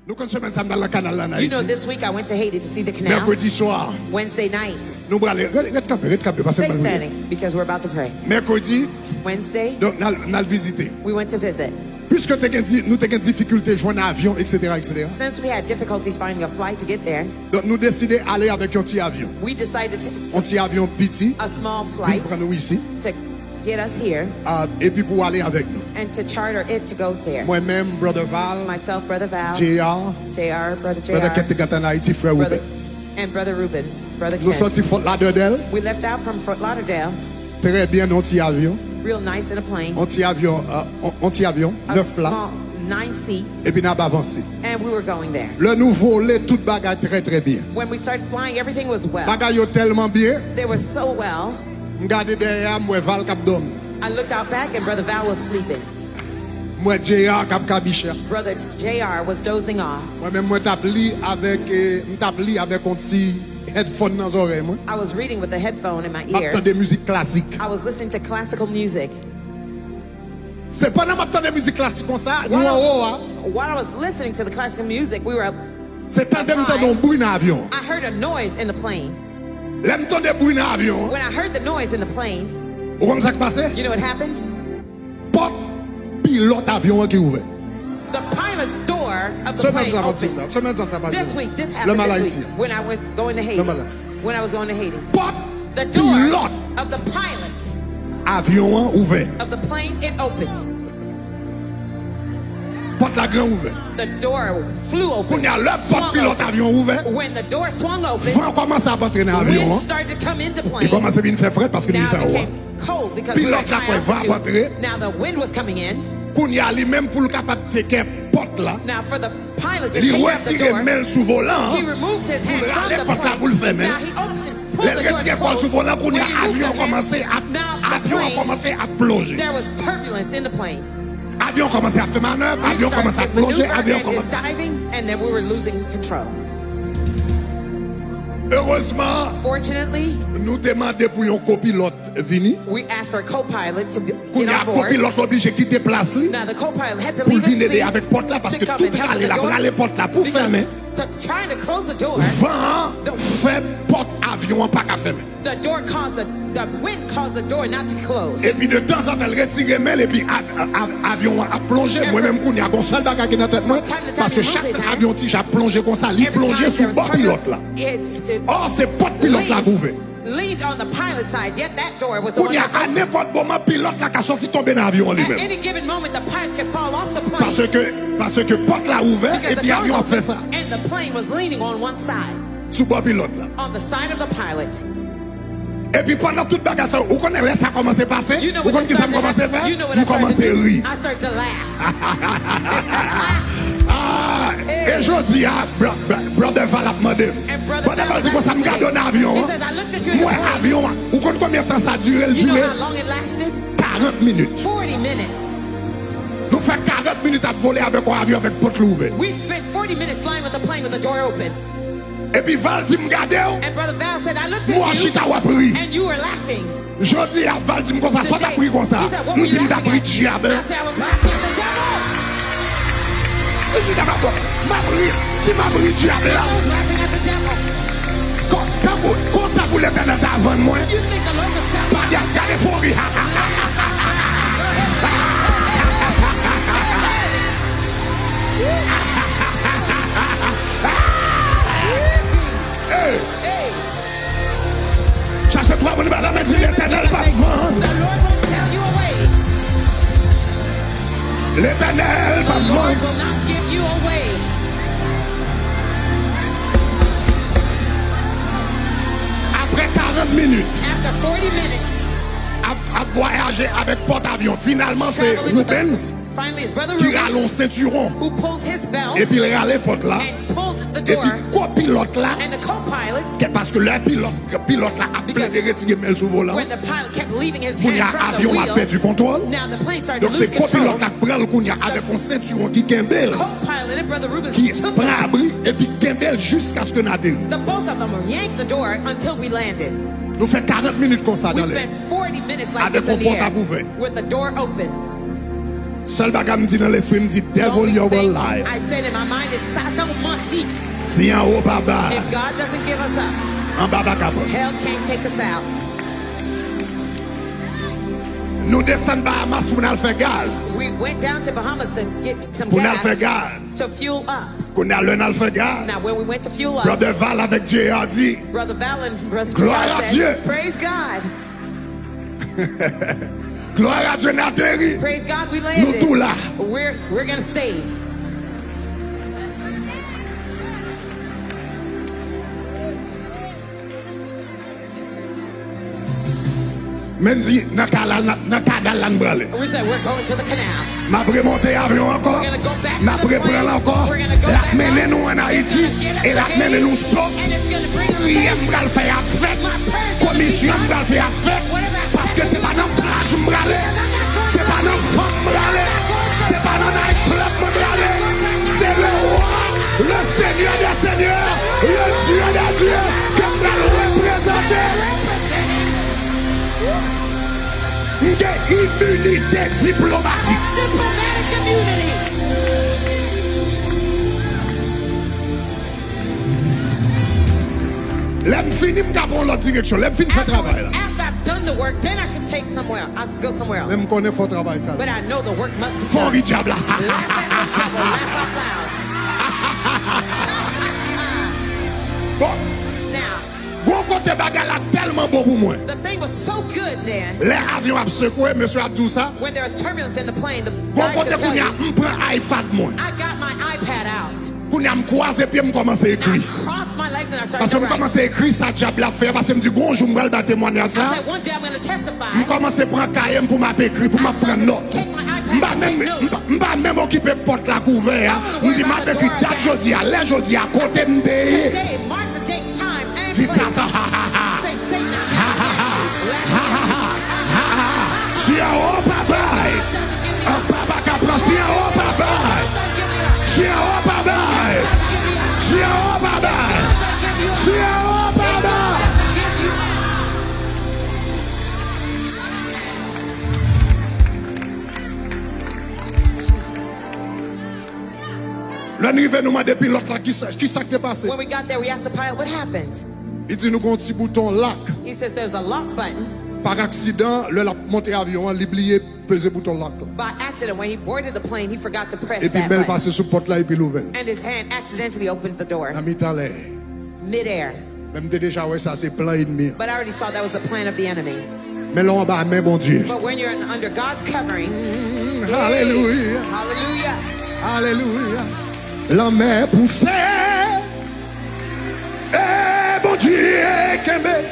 Nous connaissons ça dans le canal là. You know, this week I went to Haiti to see the canal. Mercredi soir. Wednesday night. Nous allons Stay standing because we're about to pray. Mercredi. Wednesday. Donc nous allons visiter. We went to visit. Puisque nous avons des difficultés joindre un avion, etc., etc. Since we had difficulties finding a flight to get there. Donc nous décidons d'aller avec un petit avion. We decided to un petit avion petit. A small flight. Pour nous ici. To get us here. Et puis pour aller avec nous. And to charter it to go there. Moi-même, Brother Val. Myself, Brother Val. JR, Brother JR. Brother Kent en Haïti, frère Rubens. And Brother Rubens, Brother Kent. Nous sortis Fort Lauderdale. We left out from Fort Lauderdale. Très bien, un petit avion. Real nice in a plane. Un petit avion, 9 places. 9 seats. Et puis nous avons avancé. And we were going there. Le nous volait tout bagage très très bien. When we started flying, everything was well. Bagage tellement bien. They were so well. Regardez derrière moi Val cap dormi. I looked out back and Brother Val was sleeping. Moi JR cap kabicher. Brother JR was dozing off. Moi-même moi t'appli avec un petit headphone dans oreille moi. I was reading with a headphone in my ear. M'entendre des musiques classiques. I was listening to classical music. C'est pendant m'entendre des musiques classiques comme ça, nous en haut. While I was listening to the classical music, we were up. C'est tant d'entendre bruit dans l'avion. I heard a noise in the plane. L'entendre bruit dans l'avion. When I heard the noise in the plane, vous comprenez ça qui passait? You know what happened? Porte pilote avion qui ouvert. The pilot's door of the plane opened. This week, this happened this week when I was going to Haiti. When I was going to Haiti. Porte the door of the pilot avion ouvert. Of the plane, it opened. Porte la grand ouvert. The door flew open. When the door swung open, wind started to come in the plane. Now it became cold because we were at high altitude. Now the wind was coming in. Now for the pilot to take out the door, he removed his hand from the plane. Now he opened and pulled the door closed. There was turbulence in the plane. Avion commençait à faire manœuvre, avion commençait à plonger, avion commençait à diving, and then we were losing control. Heureusement, fortunately, nous demandons pour un copilote venir. We asked for a co-pilot to get on board. Copilote obligé quitter place Now the co-pilot had to leave his seat avec porte là parce que tout aller là pour aller porte là pour fermer. Trying to close the door. Vent fait porte avion pas qu'à fermer. The door caused the wind caused the door not to close. Et puis de temps en temps elle retire mail et puis avion a plongé moi-même qu'on y a un seul bagage qui dans tête moi parce que chaque avion tige a plongé comme ça, il plongé sous bord pilote là. Or c'est porte pilote là ouvert. Leaned on the pilot side, yet that door was the one that's open. At any given moment, the pilot could fall off the plane. Parce que porte l'a ouvert et puis avion a fait ça. And the plane was leaning on one side. Sous bord pilote là. On the side of the pilot. Et puis pendant toute bagarre, vous connaissez ça commence à passer? Vous connaissez ça commence à faire? Vous commencez à rire. I start to laugh. Et je dis à Brother Val a demandé. Brother Val dit que ça me garde un avion. Moi, avion, vous connaissez combien de temps ça a duré? You know how long it lasted? 40 minutes. 40 minutes. Nous faisons 40 minutes à voler avec un avion avec porte ouverte. We spent 40 minutes flying with the plane with the door open. Et puis Val dit me garder. And Brother Val said, I looked at you and you were laughing. Je dis à Val dit me comme ça, soit t'as pris comme ça. Nous dit t'as pris diable. I said I was laughing at the devil. Tu m'as pris diable là. I was laughing at the devil. Comment ça vous l'êtes dans ta avant moi? You think the Lord was selling? Regardez faut rire. Cherche-toi, mon madame, dit l'Éternel va vendre. L'Éternel va vendre. Après 40 minutes, à voyager avec porte-avion, finalement c'est Rubens qui râle un ceinturon. Et puis il râle porte là. Et puis copilote là. Parce que le pilote là a plein de retirer mail sous volant. L'avion a perdu contrôle. Donc c'est copilote là pral kounya avec un ceinturon qui kembel. Qui prend abri et puis kembel jusqu'à ce que nous atterrissons. Nous faisons 40 minutes comme ça dans l'air. Avec un porte à ouvert. Seul bagage me dit dans l'esprit, me dit, devil, you will lie. I said in my mind is Satan menti. Si en haut, baba. If God doesn't give us up, En baba capable. hell can't take us out. Nous descendons Bahamas pour nous faire gaz. We went down to Bahamas to get some Pour nous faire gas gaz. to fuel up. Qu'on a le faire gaz. Now when we went to fuel up, Brother Val avec Dieu a dit. Brother Val and Brother Gloire Gerard à Dieu. said, praise God. Gloire à Dieu, n'atterrit. Praise God, we Nous landed. tout là. We're gonna stay. Même dit, dans kanal là nous brûler. We said we're going to the canal. M'a remonter avion encore. We're gonna go back to M'a the plane. prendre encore. We're gonna go La back mener up. nous en Haïti et la mener nous sauf. And it's gonna bring us Prière safe. m'bral faire fête. Commission m'bral faire fête. Parce que c'est pas dans plage m'bralé. C'est pas dans femme m'bralé. C'est pas dans night club m'bralé. C'est le roi, le Seigneur des seigneurs, le Dieu des dieux que m'bral représenter. Des immunités diplomatiques. Diplomatic immunity. L'aime fini m'gapon l'autre direction. L'aime fini faire travail là. After I've done the work, then I can take somewhere. I can go somewhere else. Même connaît fort travail ça. But I know the work must be Fort done. diable là. Laugh at the devil, laugh out loud. Bon, Now, bon côté bagarre là tellement bon pour moi. the thing was so good then. Les avions a secoué, monsieur a tout ça. When there was turbulence in the plane, the Bon guys côté could tell qu'on y a you, m'prend iPad moi. I got my iPad out. Qu'on y a m'croiser puis m'commencer à I écrire. crossed my legs and I Parce started que to write. m'commencer à écrire ça diable la faire parce que me dit bonjour m'val dans témoignage ça. I said, one day I'm going to testify. M'commencer à prendre cahier pour m'écrire pour m'prendre note. M'pa même occuper porte la couvert. Me dit m'a écrit date jeudi à l'air jeudi à côté m'te. Today, mark the date, time, and Dis place. ça ça. Say, say now. Si en haut papa. Un papa qui prend si en haut papa. Si en haut papa. Si en haut papa. Si en haut papa. L'arrivée nous m'a depuis l'autre là qui ça qui t'est passé. When we got there, we asked the pilot what happened. Il dit nous avons un petit bouton lock. He says there's a lock button. Par accident, le la monté avion, il oublié peser bouton lock là. By accident, when he boarded the plane, he forgot to press Et puis that belle button. passé sous porte là et puis l'ouvert. And his hand accidentally opened the door La mi-temps l'air. midair. Même déjà ouais ça c'est plein ennemi. But I already saw that was the plan of the enemy. Mais là en bas mais bon Dieu. But when you're under God's covering, Alléluia. hallelujah, Alléluia. La mer poussée. Eh bon Dieu Kembe.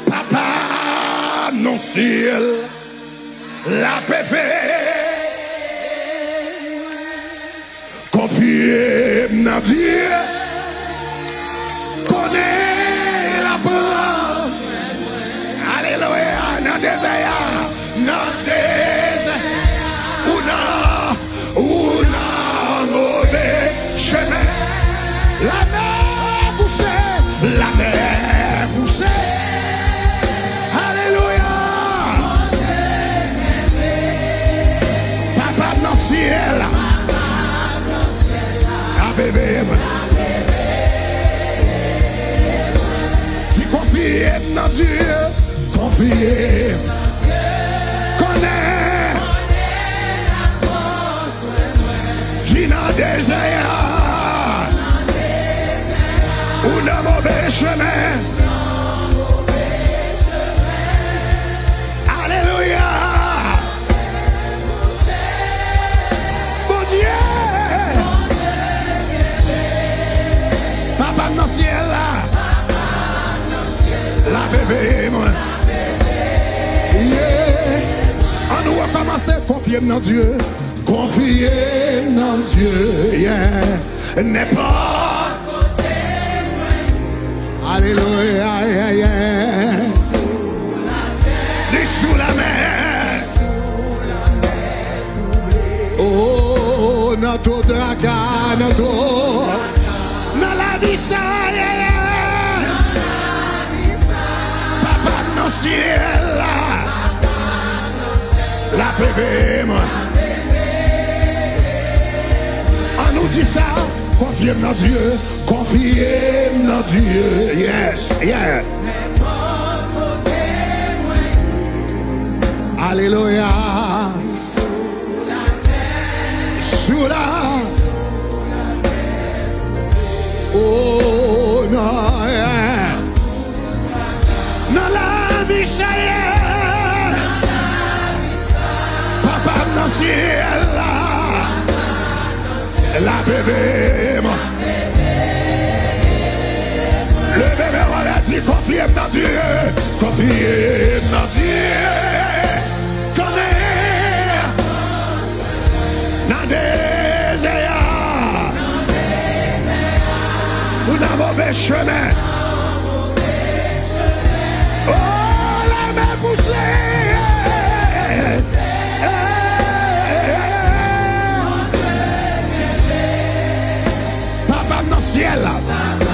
Papa non ciel. La paix fait. Confiez dans Dieu. Connais la France. Alléluia. Dans des désert. Dans des ou non mauvais chemin. La mer poussée. La mer poussée. Alléluia. Papa dans le ciel. Ah bébé. Si confiez dans Dieu. Confiez. Connais. Qui n'a désert. Ou dans mauvais chemin. Alléluia. Bon Dieu. Papa dans le ciel là. La bébé moi. Yeah. On nous a commencé à confier dans Dieu. Confier dans Dieu. Yeah. N'est pas. Alléluia. Yeah, yeah. Sous la mer. Oh, notre draga, notre. Dans la vie, ça, Papa, dans le ciel, là. La bébé, moi. On nous dit ça, confiez dans Dieu, confiez dans Dieu. Yes, yeah. Alléluia. Sous la oh non, yeah. Dans la vie, ça y est. Papa dans le ciel là. La bébé, moi. Le bébé, on l'a dit, confiez dans Dieu. Confiez dans Dieu. Connais. Dans des désert. Ou dans mauvais chemin. Oh, la main poussée. Papa dans le ciel là.